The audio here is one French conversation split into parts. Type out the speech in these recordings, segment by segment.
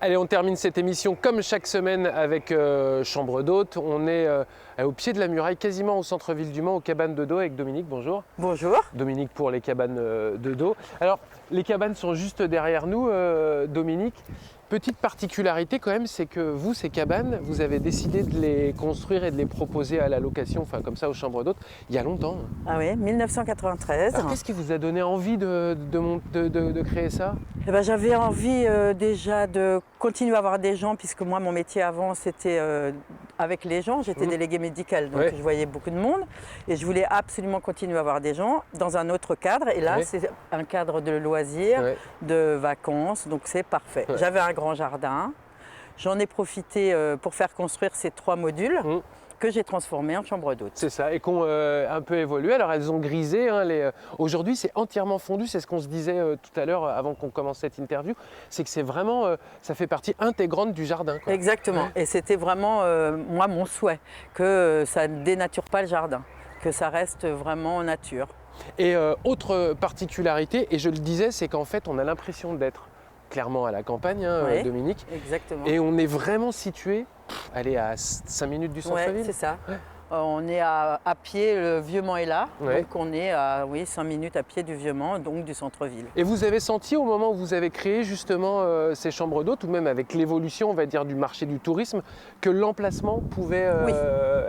Allez, on termine cette émission comme chaque semaine avec Chambre d'hôte. On est au pied de la muraille, quasiment au centre-ville du Mans, aux cabanes de dos avec Dominique. Bonjour. Bonjour. Dominique pour les cabanes de dos. Alors, les cabanes sont juste derrière nous, Dominique. Petite particularité quand même, c'est que vous, ces cabanes, vous avez décidé de les construire et de les proposer à la location, enfin comme ça aux chambres d'hôtes, il y a longtemps. Ah oui, 1993. Alors, qu'est-ce qui vous a donné envie de créer ça? Eh ben, j'avais envie déjà de continuer à avoir des gens, puisque moi, mon métier avant, c'était avec les gens. J'étais déléguée médicale, donc je voyais beaucoup de monde. Et je voulais absolument continuer à avoir des gens dans un autre cadre. Et là, c'est un cadre de loisirs, de vacances, donc c'est parfait. J'avais un grand jardin. J'en ai profité pour faire construire ces 3 modules. Que j'ai transformé en chambre d'hôte. C'est ça, et qui ont un peu évolué. Alors elles ont grisé. Aujourd'hui, c'est entièrement fondu. C'est ce qu'on se disait tout à l'heure avant qu'on commence cette interview. C'est que c'est vraiment, ça fait partie intégrante du jardin, quoi. Exactement. Et c'était vraiment, moi, mon souhait, que ça ne dénature pas le jardin, que ça reste vraiment nature. Et autre particularité, et je le disais, c'est qu'en fait, on a l'impression d'être clairement à la campagne, Dominique. Exactement. Et on est vraiment situé, allez, à 5 minutes du centre-ville. Oui, c'est ça. On est à pied, le Vieux-Mans est là, donc on est à 5 minutes à pied du Vieux-Mans, donc du centre-ville. Et vous avez senti au moment où vous avez créé justement ces chambres d'hôtes, ou même avec l'évolution, on va dire, du marché du tourisme, que l'emplacement pouvait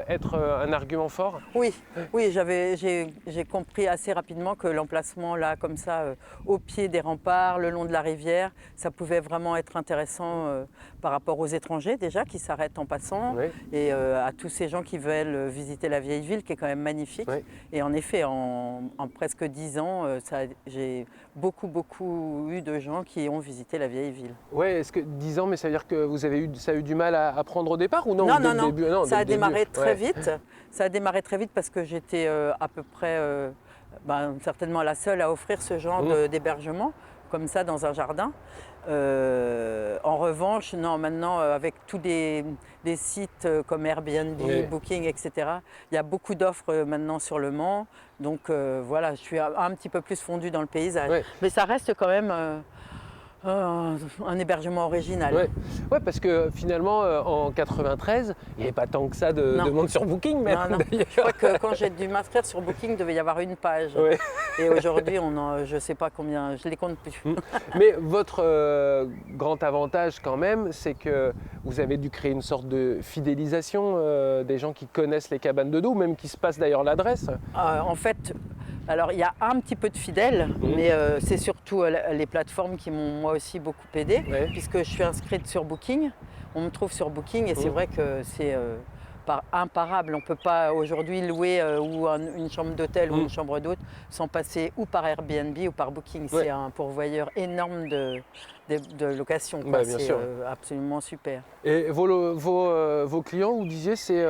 être un argument fort? Oui, j'ai compris assez rapidement que l'emplacement là, comme ça, au pied des remparts, le long de la rivière, ça pouvait vraiment être intéressant par rapport aux étrangers déjà qui s'arrêtent en passant et à tous ces gens qui veulent visiter la vieille ville qui est quand même magnifique. Et en effet, en presque 10 ans, j'ai beaucoup eu de gens qui ont visité la vieille ville. Oui, est-ce que 10 ans, mais ça veut dire que ça a eu du mal à prendre au départ ou non? Non, début, non, ça a démarré très vite. Ça a démarré très vite parce que j'étais à peu près, certainement la seule à offrir ce genre d'hébergement, comme ça, dans un jardin. En revanche, non, maintenant, avec tous des sites comme Airbnb, Booking, etc., il y a beaucoup d'offres maintenant sur le Mans. Donc voilà, je suis un petit peu plus fondue dans le paysage. Mais ça reste quand même un hébergement original. Ouais, parce que finalement, en 93, il n'y avait pas tant que ça de monde sur Booking. Même, non. Je crois que quand j'ai dû m'inscrire sur Booking, il devait y avoir une page. Et aujourd'hui, je ne sais pas combien, je ne les compte plus. Mais votre grand avantage quand même, c'est que vous avez dû créer une sorte de fidélisation des gens qui connaissent les cabanes de dos, même qui se passent d'ailleurs l'adresse. En fait, alors il y a un petit peu de fidèles, mais c'est surtout les plateformes qui m'ont moi aussi beaucoup aidé, puisque je suis inscrite sur Booking. On me trouve sur Booking et c'est vrai que c'est imparable. On ne peut pas aujourd'hui louer une chambre d'hôtel ou une chambre d'hôte sans passer ou par Airbnb ou par Booking. C'est un pourvoyeur énorme de location. C'est absolument super. Et vos clients, vous disiez, c'est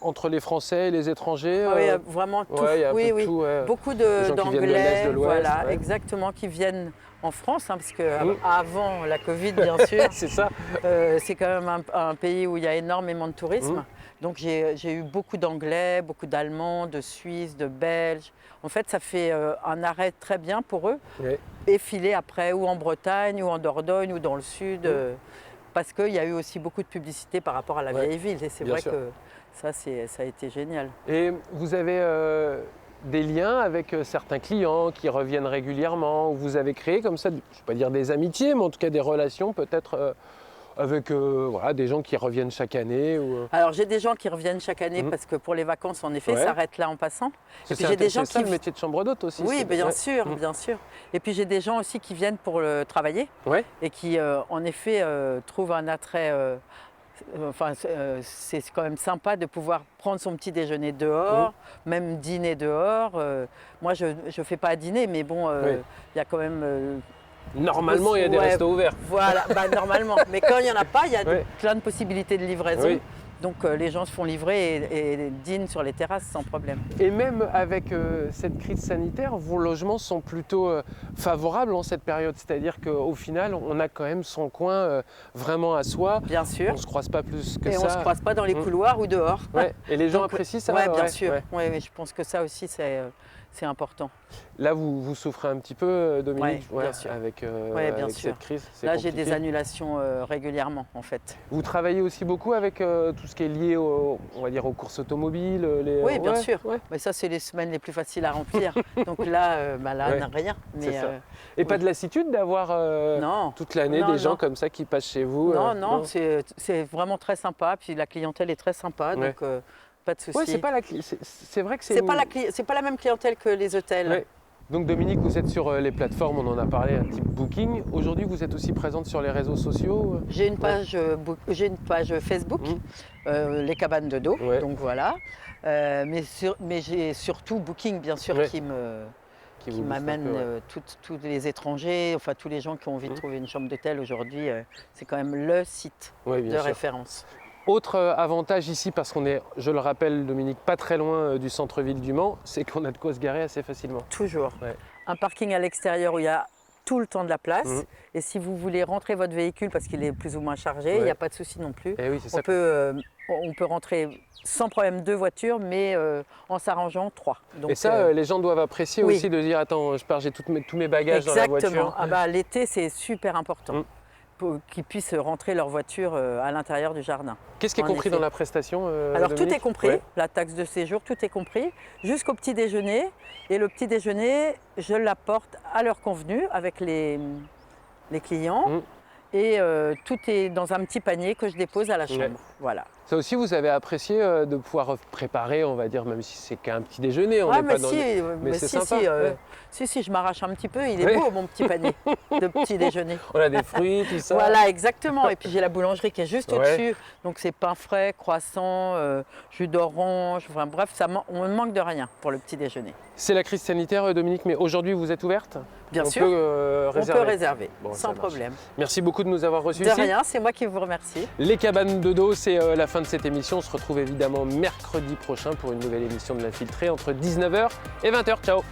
entre les Français et les étrangers? Oui, vraiment tout. Tout, beaucoup d'Anglais, exactement, qui viennent en France, parce qu'avant la Covid, bien sûr, c'est ça. C'est quand même un pays où il y a énormément de tourisme. Donc j'ai eu beaucoup d'Anglais, beaucoup d'Allemands, de Suisses, de Belges. En fait, ça fait un arrêt très bien pour eux. Et filer après ou en Bretagne, ou en Dordogne, ou dans le sud. Parce qu'il y a eu aussi beaucoup de publicité par rapport à la vieille ville. Et c'est vrai que ça a été génial. Et vous avez des liens avec certains clients qui reviennent régulièrement, où vous avez créé comme ça, je ne vais pas dire des amitiés, mais en tout cas des relations peut-être avec des gens qui reviennent chaque année Alors j'ai des gens qui reviennent chaque année parce que pour les vacances, en effet, ça arrête là en passant. Et puis j'ai des gens le métier de chambre d'hôte aussi. Oui, bien sûr. Et puis j'ai des gens aussi qui viennent pour travailler et qui, en effet, trouvent un attrait. C'est quand même sympa de pouvoir prendre son petit déjeuner dehors, même dîner dehors. Moi, je ne fais pas à dîner, mais bon, il y a quand même... Normalement, il y a des restos ouverts. Voilà, normalement. Mais quand il n'y en a pas, il y a plein de possibilités de livraison. Donc les gens se font livrer et dînent sur les terrasses sans problème. Et même avec cette crise sanitaire, vos logements sont plutôt favorables en cette période. C'est-à-dire qu'au final, on a quand même son coin vraiment à soi. Bien sûr. On ne se croise pas plus que ça. Et on ne se croise pas dans les couloirs ou dehors. Et les gens apprécient ça? Oui, bien sûr. Je pense que ça aussi, c'est important. Là, vous souffrez un petit peu, Dominique, Ouais, bien sûr. avec, Ouais, bien avec sûr. cette crise. C'est Là, j'ai compliqué. des annulations régulièrement, en fait. Vous travaillez aussi beaucoup avec tout ce qui est lié on va dire, aux courses automobiles Oui, bien sûr. Ouais. Mais ça, c'est les semaines les plus faciles à remplir. Donc là, Ouais, n'a rien. c'est Mais ça. Et pas oui. de lassitude d'avoir Non. toute l'année Non, des gens non. comme ça qui passent chez vous Non, c'est vraiment très sympa. Puis la clientèle est très sympa, Ouais. donc pas de souci. Ouais, c'est vrai que c'est C'est pas la même clientèle que les hôtels. Ouais. Donc Dominique, vous êtes sur les plateformes, on en a parlé, un type Booking. Aujourd'hui, vous êtes aussi présente sur les réseaux sociaux. J'ai une page Facebook, les cabanes de dos, Ouais. donc voilà. Mais j'ai surtout Booking, bien sûr, Ouais. qui Qui vous m'amène boostent un peu, tous les étrangers, enfin tous les gens qui ont envie de trouver une chambre d'hôtel aujourd'hui. C'est quand même le site ouais. Ouais, bien de sûr. référence. Autre avantage ici, parce qu'on est, je le rappelle Dominique, pas très loin du centre-ville du Mans, c'est qu'on a de quoi se garer assez facilement. Toujours. Ouais. Un parking à l'extérieur où il y a tout le temps de la place. Mhm. Et si vous voulez rentrer votre véhicule parce qu'il est plus ou moins chargé, il Ouais. n'y a pas de souci non plus. Et oui, c'est On ça. peut rentrer sans problème 2 voitures, mais en s'arrangeant 3. Donc, Et ça, les gens doivent apprécier oui. aussi de dire attends, je pars, j'ai tous mes bagages dans la voiture. exactement. Ah bah, l'été, c'est super important Mhm. pour qu'ils puissent rentrer leur voiture à l'intérieur du jardin. Qu'est-ce qui est En compris effet. dans la prestation Alors tout Dominique est compris, Ouais. la taxe de séjour, tout est compris, jusqu'au petit déjeuner. Et le petit déjeuner, je l'apporte à l'heure convenue avec les clients. Mhm. Et tout est dans un petit panier que je dépose à la chambre. Ouais. Voilà. Ça aussi, vous avez apprécié de pouvoir préparer, on va dire, même si c'est qu'un petit déjeuner, on Ouais, n'est mais pas dans si, mais c'est sympa. si, Ouais. si, je m'arrache un petit peu, il est Ouais. beau mon petit panier de petit déjeuner. On a des fruits, tout ça. Voilà, exactement. Et puis j'ai la boulangerie qui est juste Ouais. au-dessus. Donc c'est pain frais, croissant, jus d'orange. Enfin bref, on ne manque de rien pour le petit déjeuner. C'est la crise sanitaire, Dominique, mais aujourd'hui, vous êtes ouverte Bien on sûr, peut, on peut réserver, Bon, ça sans marche. problème. Merci beaucoup de nous avoir reçus De ici. rien, c'est moi qui vous remercie. Les cabanes de dos, c'est la fin de cette émission. On se retrouve évidemment mercredi prochain pour une nouvelle émission de l'Infiltré entre 19h et 20h. Ciao.